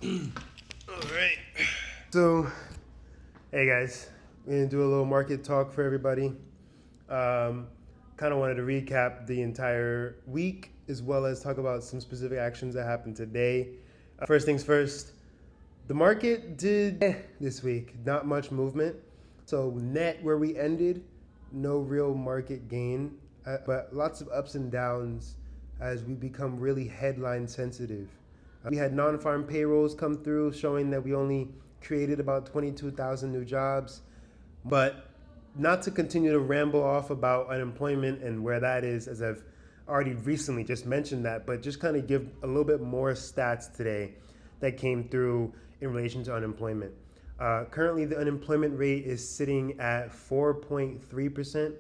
All right. So, hey guys, we're gonna do a little market talk for everybody. Kind of wanted to recap the entire week as well as talk about some specific actions that happened today. First things first, the market did this week, not much movement. So net where we ended, no real market gain, but lots of ups and downs as we become really headline sensitive. We had non-farm payrolls come through showing that we only created about 22,000 new jobs. But not to continue to ramble off about unemployment and where that is, as I've already recently just mentioned that, but just kind of give a little bit more stats today that came through in relation to unemployment. Currently, the unemployment rate is sitting at 4.3%,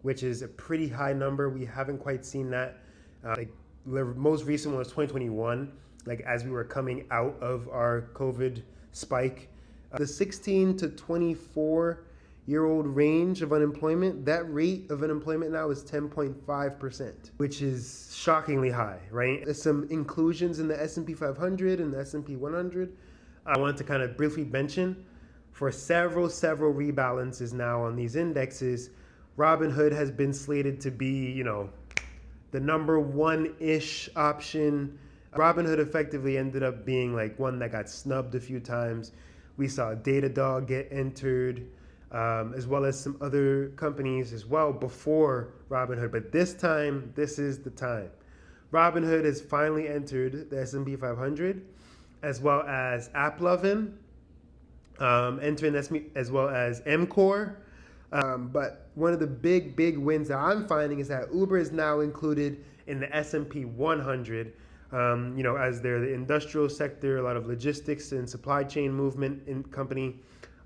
which is a pretty high number. We haven't quite seen that. The most recent one was 2021, like as we were coming out of our COVID spike. The 16 to 24-year-old range of unemployment, that rate of unemployment now is 10.5%, which is shockingly high, right? There's some inclusions in the S&P 500 and the S&P 100. I wanted to kind of briefly mention for several rebalances now on these indexes. Robinhood has been slated to be, the number one-ish option. Robinhood effectively ended up being like one that got snubbed a few times. We saw Datadog get entered, as well as some other companies as well before Robinhood. But this time, this is the time. Robinhood has finally entered the S&P 500, as well as AppLovin, entering as well as MCore. But one of the big wins that I'm finding is that Uber is now included in the S&P 100. As they're the industrial sector, a lot of logistics and supply chain movement in company.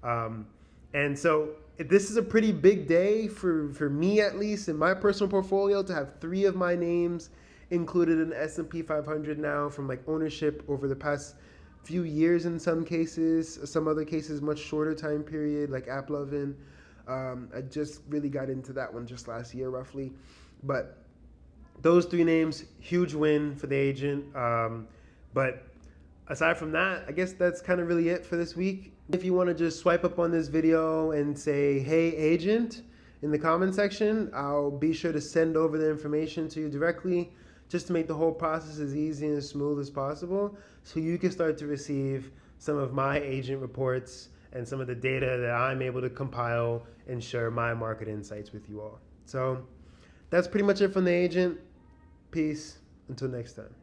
And so this is a pretty big day for me, at least in my personal portfolio, to have 3 of my names included in the S&P 500 now, from like ownership over the past few years in some cases, some other cases much shorter time period, like AppLovin. I just really got into that one just last year roughly. But those 3 names, huge win for the agent. But aside from that, I guess that's kind of really it for this week. If you want to just swipe up on this video and say, hey, agent, in the comment section, I'll be sure to send over the information to you directly, just to make the whole process as easy and as smooth as possible, so you can start to receive some of my agent reports and some of the data that I'm able to compile and share my market insights with you all. So that's pretty much it from the agent. Peace. Until next time.